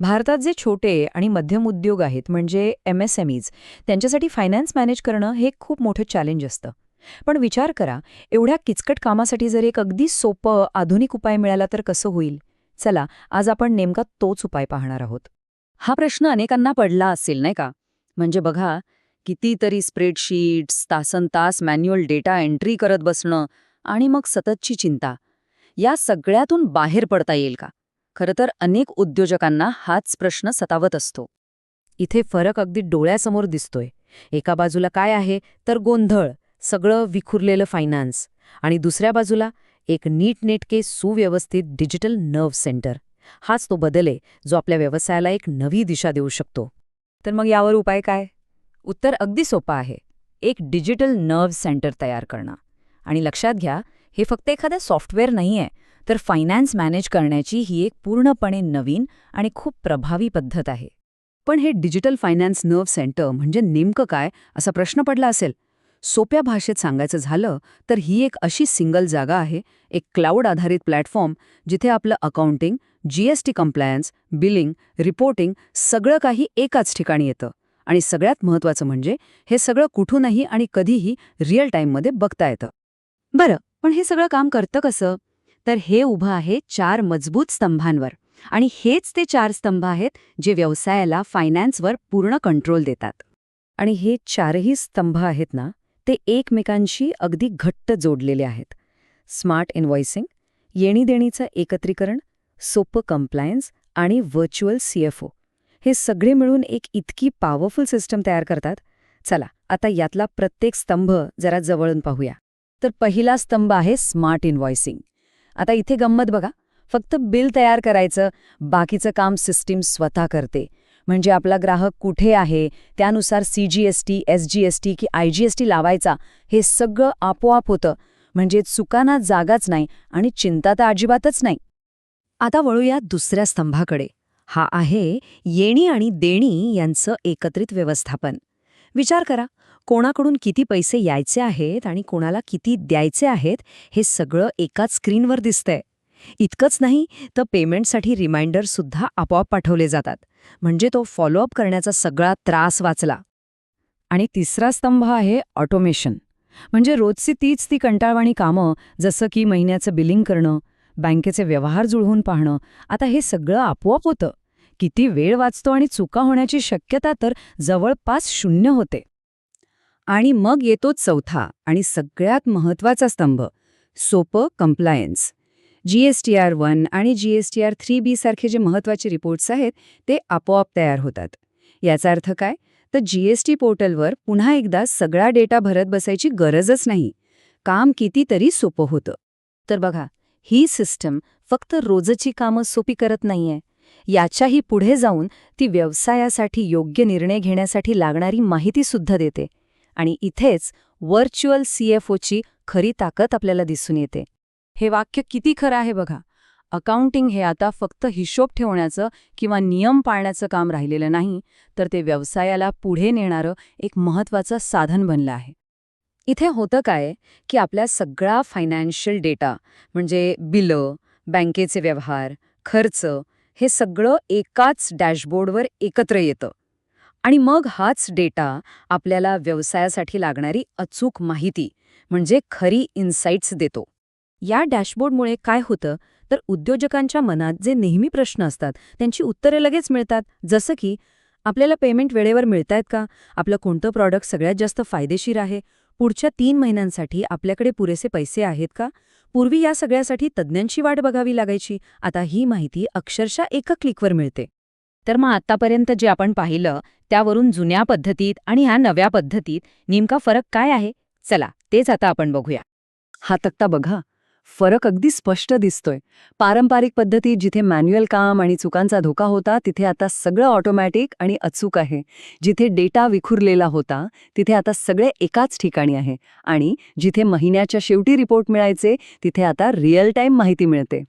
भारतात जे छोटे आणि मध्यम उद्योग आहेत म्हणजे MSMEs, त्यांच्यासाठी फायनान्स मॅनेज करणं हे खूप मोठं चॅलेंज असतं. पण विचार करा, एवढ्या किचकट कामासाठी जर एक अगदी सोपं आधुनिक उपाय मिळाला तर कसं होईल? चला, आज आपण नेमका तोच उपाय पाहणार आहोत. हा प्रश्न अनेकांना पडला असेल नाही का? म्हणजे बघा, कितीतरी स्प्रेडशीट्स, तासनतास मॅन्युअल डेटा एंट्री करत बसणं आणि मग सततची चिंता. या सगळ्यातून बाहेर पडता येईल का? खरं तर अनेक उद्योजकांना हाच प्रश्न सतावत असतो. इथे फरक अगदी डोळ्यासमोर दिसतोय. एका बाजूला काय आहे तर गोंधळ, सगळं विखुरलेलं फायनान्स, आणि दुसऱ्या बाजूला एक नीटनेटके सुव्यवस्थित डिजिटल नर्व्ह सेंटर. हाच तो बदल आहे जो आपल्या व्यवसायाला एक नवी दिशा देऊ शकतो. तर मग यावर उपाय काय? उत्तर अगदी सोपं आहे. एक डिजिटल नर्व्ह सेंटर तयार करणं. आणि लक्षात घ्या, हे फक्त एखादं सॉफ्टवेअर नाहीये, तर फायनान्स मॅनेज करण्याची ही एक पूर्णपणे नवीन आणि खूप प्रभावी पद्धत आहे. पण हे डिजिटल फायनान्स नर्व्ह सेंटर म्हणजे नेमकं काय, असा प्रश्न पडला असेल. सोप्या भाषेत सांगायचं झालं तर ही एक अशी सिंगल जागा आहे, एक क्लाउड आधारित प्लॅटफॉर्म, जिथे आपलं accounting, GST compliance, billing, reporting सगळं काही एकाच ठिकाणी येतं. आणि सगळ्यात महत्त्वाचं म्हणजे हे सगळं कुठूनही आणि कधीही रिअल टाईममध्ये बघता येतं. बरं, पण हे सगळं काम करतं कसं? तर हे उभं आहे 4 मजबूत स्तंभांवर. आणि हेच ते 4 स्तंभ आहेत जे व्यवसायाला फायनान्सवर पूर्ण कंट्रोल देतात. आणि हे चारही स्तंभ आहेत ना, ते एकमेकांशी अगदी घट्ट जोडलेले आहेत. स्मार्ट इनव्हॉइसिंग, येणीदेणीचं एकत्रीकरण, सोपं कंप्लायन्स आणि व्हर्च्युअल CFO, हे सगळे मिळून एक इतकी पॉवरफुल सिस्टम तयार करतात. चला, आता यातला प्रत्येक स्तंभ जरा जवळून पाहूया. तर पहिला स्तंभ आहे स्मार्ट इनव्हॉइसिंग. आता इथे गंमत बघा, फक्त बिल तयार करायचं, बाकीचं काम सिस्टीम स्वतः करते. म्हणजे आपला ग्राहक कुठे आहे, त्यानुसार CGST, SGST की IGST लावायचा, हे सगळं आपोआप होतं. म्हणजे चुकांना जागाच नाही आणि चिंता तर अजिबातच नाही. आता वळूया दुसऱ्या स्तंभाकडे. हा आहे येणी आणि देणी यांचं एकत्रित व्यवस्थापन. विचार करा, कोणाकडून किती पैसे यायचे आहेत आणि कोणाला किती द्यायचे आहेत, हे सगळं एकाच स्क्रीनवर दिसतंय. इतकंच नाही तर पेमेंटसाठी रिमाइंडरसुद्धा आपोआप पाठवले जातात. म्हणजे तो फॉलोअप करण्याचा सगळा त्रास वाचला. आणि तिसरा स्तंभ आहे ऑटोमेशन. म्हणजे रोजची तीच ती कंटाळवाणी कामं, जसं की महिन्याचं बिलिंग करणं, बँकेचे व्यवहार जुळवून पाहणं, आता हे सगळं आपोआप होतं. किती वेळ वाचतो आणि चुका होण्याची शक्यता तर जवळपास शून्य होते. आणि मग येतो चौथा आणि सगळ्यात महत्त्वाचा स्तंभ, सोपं कंप्लायन्स. GSTR1 आणि GSTR3B सारखे जे महत्त्वाचे रिपोर्ट्स आहेत ते आपोआप तयार होतात. याचा अर्थ काय? तर GST पोर्टलवर पुन्हा एकदा सगळा डेटा भरत बसायची गरजच नाही. काम कितीतरी सोपं होतं. तर बघा, ही सिस्टम फक्त रोजची कामं सोपी करत नाहीये. याच्याही पुढे जाऊन ती व्यवसायासाठी योग्य निर्णय घेण्यासाठी लागणारी माहितीसुद्धा देते. आणि इथेच व्हर्च्युअल CFOची खरी ताकद आपल्याला दिसून येते. हे वाक्य किती खरं आहे बघा. अकाउंटिंग हे आता फक्त हिशोब ठेवण्याचं किंवा नियम पाळण्याचं काम राहिलेलं नाही, तर ते व्यवसायाला पुढे नेणारं एक महत्त्वाचं साधन बनलं आहे. इथे होतं काय की आपल्या सगळा फायनान्शियल डेटा, म्हणजे बिलं, बँकेचे व्यवहार, खर्च, हे सगळं एकाच डॅशबोर्डवर एकत्र येतं. आणि मग हाच डेटा आपल्याला व्यवसायासाठी लागणारी अचूक माहिती, म्हणजे खरी इन्साइट्स देतो. या डॅशबोर्डमुळे काय होतं तर उद्योजकांच्या मनात जे नेहमी प्रश्न असतात त्यांची उत्तरे लगेच मिळतात. जसं की आपल्याला पेमेंट वेळेवर मिळतायत का, आपलं कोणतं प्रॉडक्ट सगळ्यात जास्त फायदेशीर आहे, पुढच्या 3 महिन्यांसाठी आपल्याकडे पुरेसे पैसे आहेत का. पूर्वी या सगळ्यासाठी तज्ज्ञांची वाट बघावी लागायची. आता ही माहिती अक्षरशः एका क्लिकवर मिळते. तर मग आतापर्यंत जे आपण पाहिलं त्यावरून जुन्या पद्धतीत आणि ह्या नव्या पद्धतीत नेमका फरक काय आहे, चला तेच आता आपण बघूया. हा तक्ता बघा, फरक अगदी स्पष्ट दिसतोय. पारंपरिक पद्धतीत जिथे मॅन्युअल काम आणि चुकांचा धोका होता, तिथे आता सगळं ऑटोमॅटिक आणि अचूक आहे. जिथे डेटा विखुरलेला होता, तिथे आता सगळे एकाच ठिकाणी आहे. आणि जिथे महिन्याच्या शेवटी रिपोर्ट मिळायचे, तिथे आता रिअल टाईम माहिती मिळते.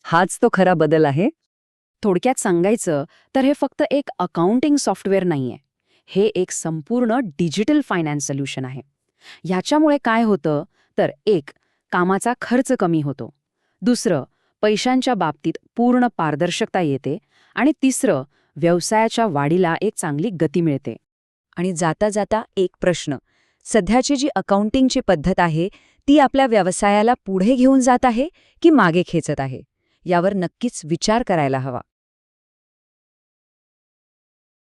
हाच तो खरा बदल आहे. थोडक्यात सांगायचं तर हे फक्त एक अकाउंटिंग सॉफ्टवेअर नाहीये. हे एक संपूर्ण डिजिटल फायनान्स सोल्युशन आहे. ह्याच्यामुळे काय होतं तर एक, कामाचा खर्च कमी होतो. दुसरं, पैशांच्या बाबतीत पूर्ण पारदर्शकता येते. आणि तिसरं, व्यवसायाच्या वाढीला एक चांगली गती मिळते. आणि जाता जाता एक प्रश्न, सध्याची जी अकाउंटिंगची पद्धत आहे ती आपल्या व्यवसायाला पुढे घेऊन जात आहे की मागे खेचत आहे, यावर नक्कीच विचार करायला हवा.